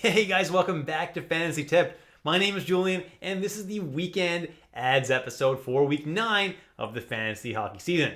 Hey guys, welcome back to Fantasy Tip. My name is Julian, and this is the weekend ads episode for week 9 of the fantasy hockey season.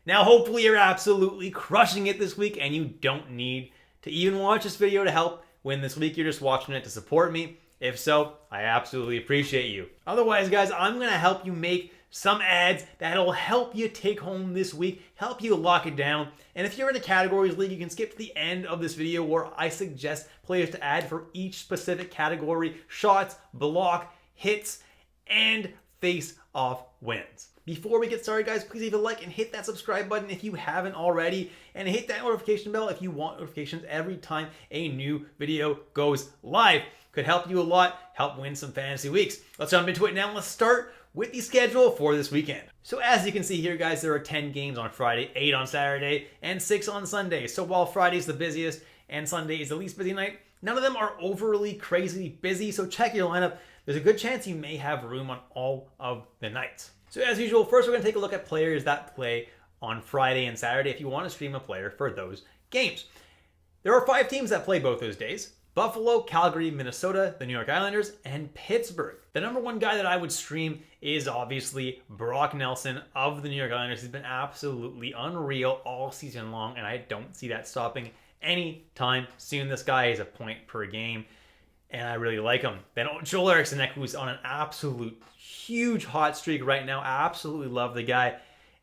Now, hopefully you're absolutely crushing it this week, and you don't need to even watch this video to help win this week. You're just watching it to support me. If so, I absolutely appreciate you. Otherwise, guys, I'm going to help you make some ads that'll help you take home this week, help you lock it down. And if you're in a categories league, you can skip to the end of this video where I suggest players to add for each specific category: shots, block, hits, and face-off wins. Before we get started, guys, please leave a like and hit that subscribe button if you haven't already, and hit that notification bell if you want notifications every time a new video goes live. Could help you a lot, help win some fantasy weeks. Let's jump into it now. Let's start with the schedule for this weekend. So as you can see here, guys, there are 10 games on Friday, 8 on Saturday, and 6 on Sunday. So while Friday is the busiest and Sunday is the least busy night, none of them are overly crazy busy. So check your lineup. There's a good chance you may have room on all of the nights. So as usual, first we're going to take a look at players that play on Friday and Saturday if you want to stream a player for those games. There are 5 teams that play both those days: Buffalo, Calgary, Minnesota, the New York Islanders, and Pittsburgh. The number one guy that I would stream is obviously Brock Nelson of the New York Islanders. He's been absolutely unreal all season long, and I don't see that stopping anytime soon. This guy is a point per game, and I really like him. Then Joel Eriksson, who's on an absolute huge hot streak right now. I absolutely love the guy.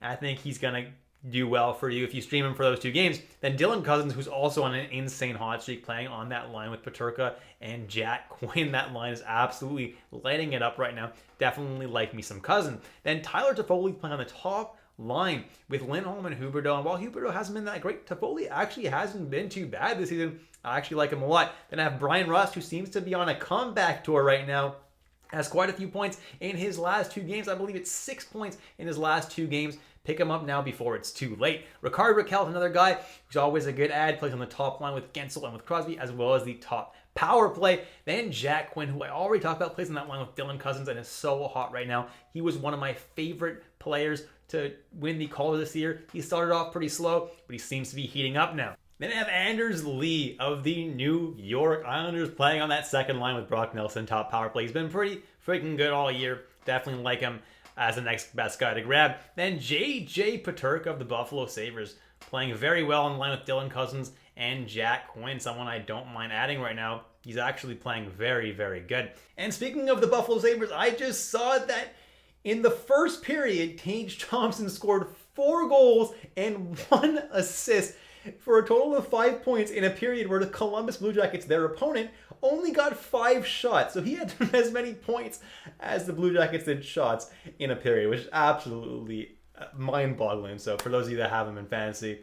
I think he's going to do well for you if you stream him for those 2 games. Then Dylan Cousins, who's also on an insane hot streak, playing on that line with Peterka and Jack Quinn. That line is absolutely lighting it up right now. Definitely like me some Cousins. Then Tyler Toffoli playing on the top line with Lindholm and Huberdeau. And while Huberdeau hasn't been that great, Toffoli actually hasn't been too bad this season. I actually like him a lot. Then I have Brian Rust, who seems to be on a comeback tour right now. Has quite a few points in his last 2 games. I believe it's 6 points in his last 2 games. Pick him up now before it's too late. Rickard Rakell, another guy who's always a good ad, plays on the top line with Gensel and with Crosby, as well as the top power play. Then Jack Quinn, who I already talked about, plays on that line with Dylan Cousins and is so hot right now. He was one of my favorite players to win the Calder this year. He started off pretty slow, but he seems to be heating up now. Then I have Anders Lee of the New York Islanders playing on that second line with Brock Nelson, top power play. He's been pretty freaking good all year. Definitely like him as the next best guy to grab. Then J.J. Peterka of the Buffalo Sabres playing very well on the line with Dylan Cousins and Jack Quinn, someone I don't mind adding right now. He's actually playing very, very good. And speaking of the Buffalo Sabres, I just saw that in the first period, Tage Thompson scored 4 goals and 1 assist for a total of 5 points in a period where the Columbus Blue Jackets, their opponent, only got 5 shots. So he had as many points as the Blue Jackets did shots in a period, which is absolutely mind-boggling. So for those of you that have him in fantasy,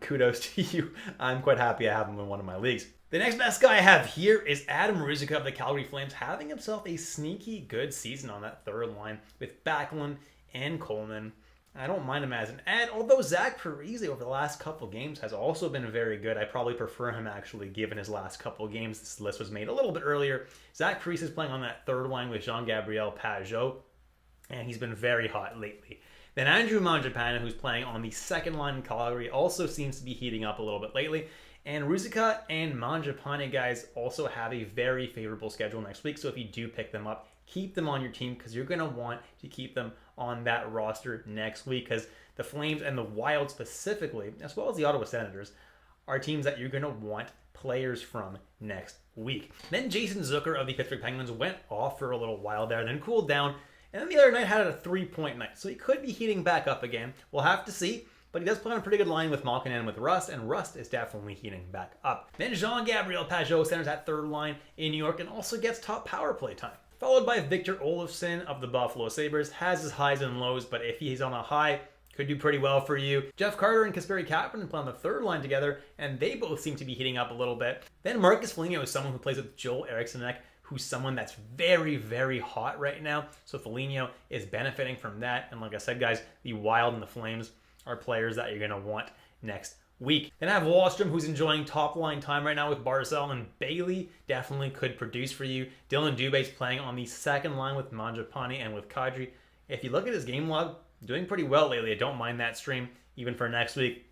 kudos to you. I'm quite happy I have him in one of my leagues. The next best guy I have here is Adam Ruzicka of the Calgary Flames, having himself a sneaky good season on that third line with Backlund and Coleman. I don't mind him as an ad, although Zach Parise over the last couple games has also been very good. I probably prefer him actually given his last couple games. This list was made a little bit earlier. Zach Parise is playing on that third line with Jean-Gabriel Pageau, and he's been very hot lately. Then Andrew Mangiapane, who's playing on the second line in Calgary, also seems to be heating up a little bit lately. And Ruzicka and Mangiapane, guys, also have a very favorable schedule next week. So if you do pick them up, keep them on your team because you're going to want to keep them on that roster next week, because the Flames and the Wild specifically, as well as the Ottawa Senators, are teams that you're going to want players from next week. Then Jason Zucker of the Pittsburgh Penguins went off for a little while there, then cooled down, and then the other night had a 3-point night. So he could be heating back up again. We'll have to see. But he does play on a pretty good line with Malkin and with Rust, and Rust is definitely heating back up. Then Jean-Gabriel Pageau centers that third line in New York and also gets top power play time. Followed by Victor Olofsson of the Buffalo Sabres, has his highs and lows, but if he's on a high, could do pretty well for you. Jeff Carter and Kasperi Kapanen play on the third line together, and they both seem to be heating up a little bit. Then Marcus Foligno is someone who plays with Joel Eriksson, who's someone that's very, very hot right now. So Foligno is benefiting from that. And like I said, guys, the Wild and the Flames are players that you're going to want next week. Then I have Wallstrom, who's enjoying top line time right now with Barzal, and Bailey definitely could produce for you. Dylan Dubé's playing on the second line with Mangiapane and with Kadri. If you look at his game log, doing pretty well lately. I don't mind that stream, even for next week.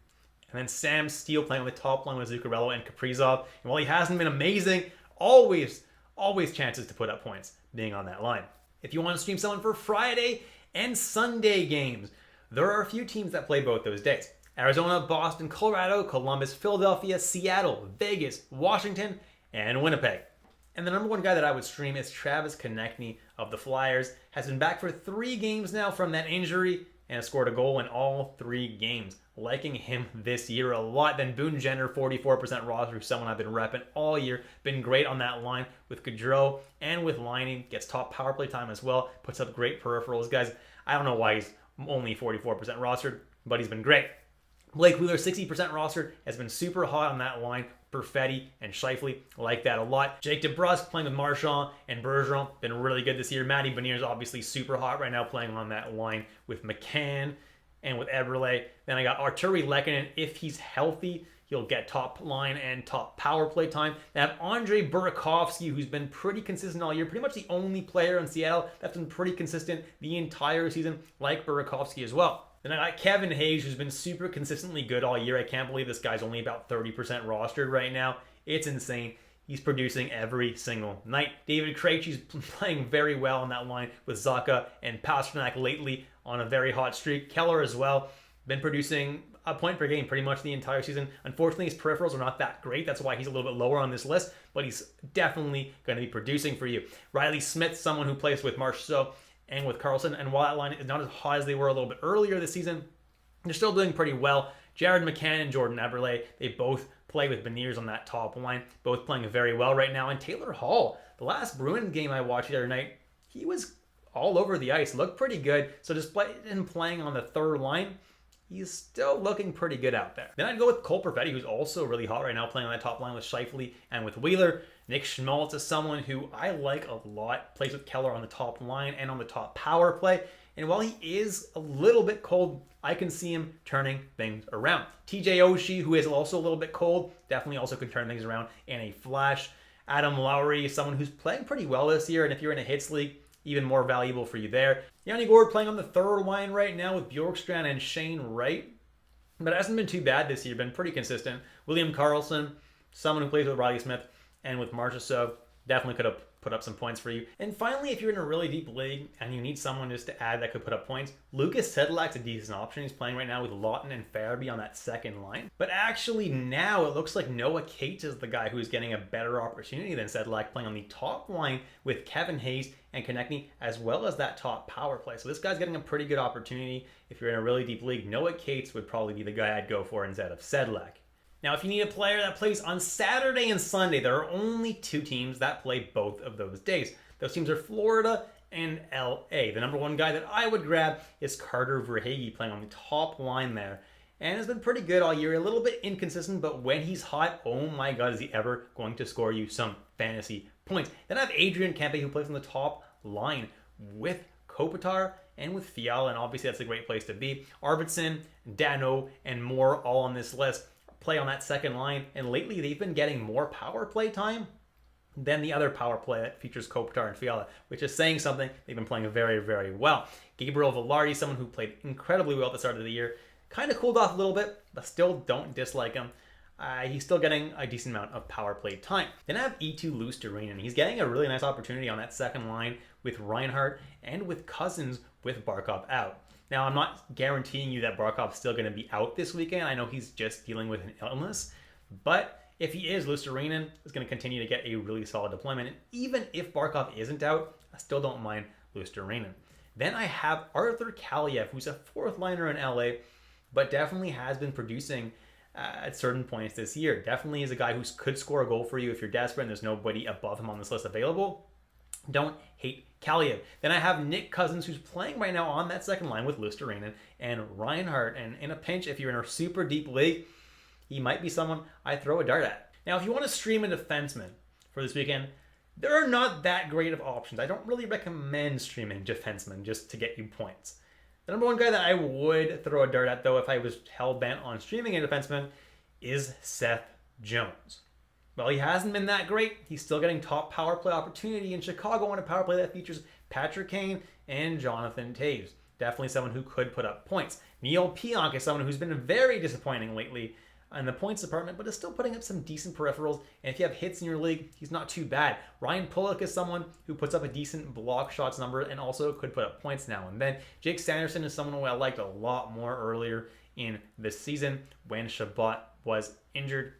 And then Sam Steele playing on the top line with Zuccarello and Kaprizov. And while he hasn't been amazing, always chances to put up points being on that line. If you want to stream someone for Friday and Sunday games, there are a few teams that play both those days. Arizona, Boston, Colorado, Columbus, Philadelphia, Seattle, Vegas, Washington, and Winnipeg. And the number one guy that I would stream is Travis Konechny of the Flyers. Has been back for 3 games now from that injury and has scored a goal in all 3 games. Liking him this year a lot. Then Boone Jenner, 44% roster, who's someone I've been repping all year. Been great on that line with Gaudreau and with Liney. Gets top power play time as well. Puts up great peripherals. Guys, I don't know why he's only 44% rostered, but he's been great. Blake Wheeler, 60% rostered, has been super hot on that line. Perfetti and Scheifele, like that a lot. Jake DeBrusk playing with Marchand and Bergeron, been really good this year. Matty Beniers obviously super hot right now, playing on that line with McCann and with Eberle. Then I got Arturi Lehkonen. If he's healthy, he'll get top line and top power play time. I have Andre Burakovsky, who's been pretty consistent all year. Pretty much the only player in Seattle that's been pretty consistent the entire season, like Burakovsky as well. Then I got Kevin Hayes, who's been super consistently good all year. I can't believe this guy's only about 30% rostered right now. It's insane. He's producing every single night. David Krejci's playing very well on that line with Zacha and Pasternak lately on a very hot streak. Keller as well. Been producing a point per game pretty much the entire season. Unfortunately, his peripherals are not that great. That's why he's a little bit lower on this list, but he's definitely going to be producing for you. Riley Smith, someone who plays with Marchessault and with Carlson, and while that line is not as hot as they were a little bit earlier this season, they're still doing pretty well. Jared McCann and Jordan Eberle, they both play with Beniers on that top line, both playing very well right now. And Taylor Hall, the last Bruins game I watched the other night, he was all over the ice, looked pretty good. So despite him playing on the third line, he's still looking pretty good out there. Then I'd go with Cole Perfetti, who's also really hot right now, playing on that top line with Scheifele and with Wheeler. Nick Schmaltz is someone who I like a lot, plays with Keller on the top line and on the top power play. And while he is a little bit cold, I can see him turning things around. TJ Oshie, who is also a little bit cold, definitely also can turn things around in a flash. Adam Lowry is someone who's playing pretty well this year, and if you're in a hits league, even more valuable for you there. Yanni Gourde playing on the third line right now with Bjorkstrand and Shane Wright, but it hasn't been too bad this year, been pretty consistent. William Karlsson, someone who plays with Riley Smith and with Marchessault, definitely could have put up some points for you. And finally, if you're in a really deep league and you need someone just to add that could put up points, Lucas Sedlak's a decent option. He's playing right now with Lawton and Farabee on that second line. But actually now it looks like Noah Cates is the guy who's getting a better opportunity than Sedlak, playing on the top line with Kevin Hayes and Konechny, as well as that top power play. So this guy's getting a pretty good opportunity. If you're in a really deep league, Noah Cates would probably be the guy I'd go for instead of Sedlak. Now, if you need a player that plays on Saturday and Sunday, there are only 2 teams that play both of those days. Those teams are Florida and LA. The number one guy that I would grab is Carter Verhaeghe, playing on the top line there, and has been pretty good all year. A little bit inconsistent, but when he's hot, oh my God, is he ever going to score you some fantasy points. Then I have Adrian Kempe, who plays on the top line with Kopitar and with Fiala, and obviously that's a great place to be. Arvidsson, Dano, and more all on this list play on that second line, and lately they've been getting more power play time than the other power play that features Kopitar and Fiala, which is saying something. They've been playing very, very well. Gabriel Velarde, someone who played incredibly well at the start of the year, kind of cooled off a little bit, but still don't dislike him. He's still getting a decent amount of power play time. Then I have E2 Luostarinen. He's getting a really nice opportunity on that second line with Reinhart and with Cousins with Barkov out. Now, I'm not guaranteeing you that Barkov's still going to be out this weekend. I know he's just dealing with an illness, but if he is, Luostarinen is going to continue to get a really solid deployment. And even if Barkov isn't out, I still don't mind Luostarinen. Then I have Arthur Kaliev, who's a fourth liner in LA, but definitely has been producing at certain points this year. Definitely is a guy who could score a goal for you if you're desperate and there's nobody above him on this list available. Don't hate Kaliev. Then I have Nick Cousins, who's playing right now on that second line with Luostarinen and Reinhart. And in a pinch, if you're in a super deep league, he might be someone I throw a dart at. Now, if you want to stream a defenseman for this weekend, there are not that great of options. I don't really recommend streaming defensemen just to get you points. The number one guy that I would throw a dart at, though, if I was hell-bent on streaming a defenseman, is Seth Jones. Well, he hasn't been that great. He's still getting top power play opportunity in Chicago on a power play that features Patrick Kane and Jonathan Toews. definitely someone who could put up points. Neil Pionk is someone who's been very disappointing lately in the points department, but is still putting up some decent peripherals. And if you have hits in your league, he's not too bad. Ryan Pulock is someone who puts up a decent block shots number and also could put up points now and then. Jake Sanderson is someone who I liked a lot more earlier in this season when Shabbat was injured.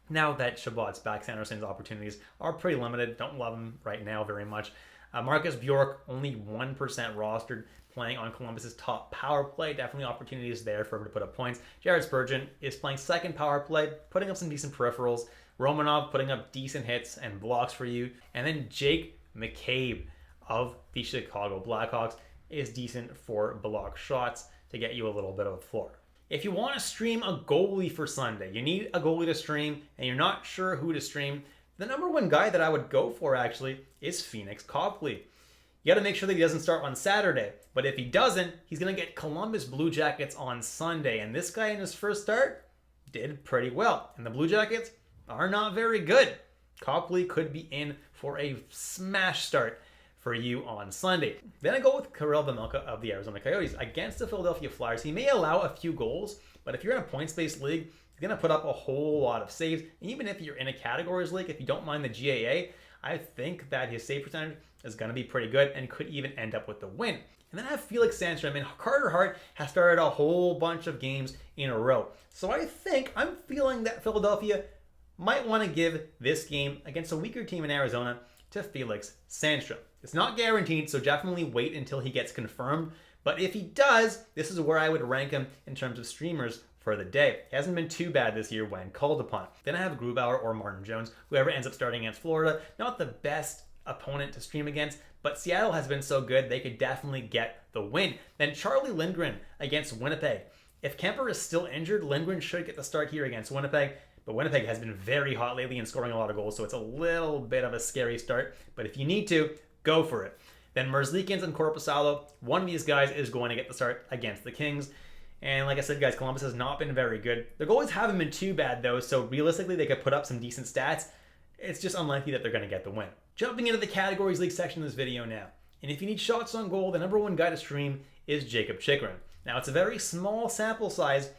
Now that Shabbat's back, Sanderson's opportunities are pretty limited. Don't love him right now very much. Marcus Bjork, only 1% rostered, playing on Columbus's top power play. Definitely opportunities there for him to put up points. Jared Spurgeon is playing second power play, putting up some decent peripherals. Romanov putting up decent hits and blocks for you. And then Jake McCabe of the Chicago Blackhawks is decent for block shots to get you a little bit of a floor. If you want to stream a goalie for Sunday, you need a goalie to stream and you're not sure who to stream, the number one guy that I would go for actually is Phoenix Copley. You got to make sure that he doesn't start on Saturday, but if he doesn't, he's going to get Columbus Blue Jackets on Sunday, and this guy in his first start did pretty well, and the Blue Jackets are not very good. Copley could be in for a smash start for you on Sunday. Then I go with Karel Vejmelka of the Arizona Coyotes against the Philadelphia Flyers. He may allow a few goals, but if you're in a points-based league, he's going to put up a whole lot of saves. And even if you're in a categories league, if you don't mind the GAA, I think that his save percentage is going to be pretty good and could even end up with the win. And then I have Felix Sandstrom. And Carter Hart has started a whole bunch of games in a row. So I'm feeling that Philadelphia might want to give this game against a weaker team in Arizona to Felix Sandstrom. It's not guaranteed, so definitely wait until he gets confirmed. But if he does, this is where I would rank him in terms of streamers for the day. He hasn't been too bad this year when called upon. Then I have Grubauer or Martin Jones, whoever ends up starting against Florida. Not the best opponent to stream against, but Seattle has been so good they could definitely get the win. Then Charlie Lindgren against Winnipeg. If Kemper is still injured, Lindgren should get the start here against Winnipeg. But Winnipeg has been very hot lately and scoring a lot of goals, so it's a little bit of a scary start. But if you need to, go for it. Then Merzlikins and Korpisalo, one of these guys is going to get the start against the Kings. And like I said, guys, Columbus has not been very good. Their goalies haven't been too bad, though, so realistically, they could put up some decent stats. It's just unlikely that they're going to get the win. Jumping into the Categories League section of this video now. And if you need shots on goal, the number one guy to stream is Jacob Chychrun. Now, it's a very small sample size,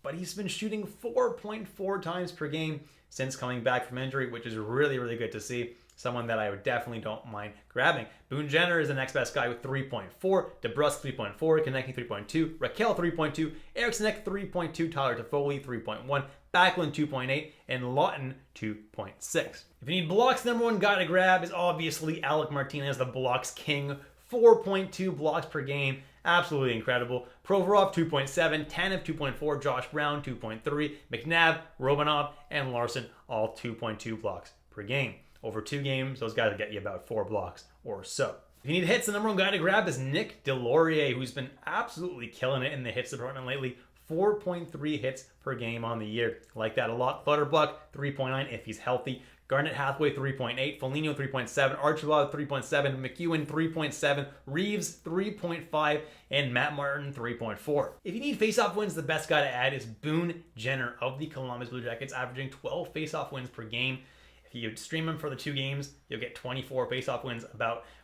but he's been shooting 4.4 times per game since coming back from injury, which is really, really good to see. Someone that I would definitely don't mind grabbing. Boone Jenner is the next best guy with 3.4, DeBrusk 3.4, Konecny 3.2, Raquel 3.2, Eriksson 3.2, Tyler Toffoli 3.1, Backlund 2.8, and Lawton 2.6. If you need blocks, the number one guy to grab is obviously Alec Martinez, the blocks king, 4.2 blocks per game. Absolutely incredible. Provorov 2.7, Tanev 2.4, Josh Brown 2.3, McNabb, Romanov, and Larson all 2.2 blocks per game. Over 2 games, those guys will get you about 4 blocks or so. If you need hits, the number one guy to grab is Nick Delorier, who's been absolutely killing it in the hits department lately. 4.3 hits per game on the year. Like that a lot. Clutterbuck 3.9 if he's healthy. Garnet Hathaway 3.8, Foligno 3.7, Archibald 3.7, McEwen 3.7, Reeves 3.5, and Matt Martin 3.4. If you need faceoff wins, the best guy to add is Boone Jenner of the Columbus Blue Jackets, averaging 12 faceoff wins per game. If you stream him for the 2 games, you'll get 24 faceoff wins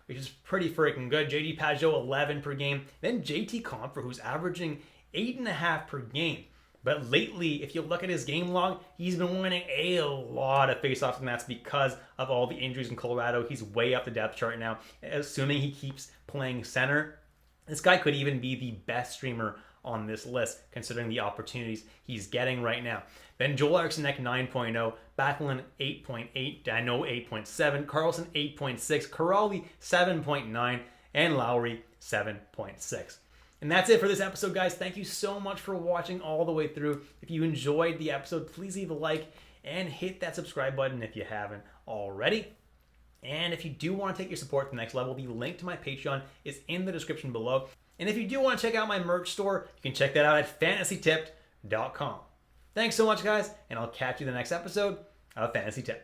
which is pretty freaking good. JD Pajot 11 per game. Then JT Compher, who's averaging 8.5 per game. But lately, if you look at his game log, he's been winning a lot of faceoffs, and that's because of all the injuries in Colorado. He's way up the depth chart now, assuming he keeps playing center. This guy could even be the best streamer on this list, considering the opportunities he's getting right now. Then Joel Eriksson 9.0, Backlund 8.8, Dano 8.7, Carlson 8.6, Kuraly 7.9, and Lowry 7.6. And that's it for this episode, guys. Thank you so much for watching all the way through. If you enjoyed the episode, please leave a like and hit that subscribe button if you haven't already. And if you do want to take your support to the next level, the link to my Patreon is in the description below. And if you do want to check out my merch store, you can check that out at fantasytipped.com. Thanks so much, guys, and I'll catch you in the next episode of Fantasy Tipped.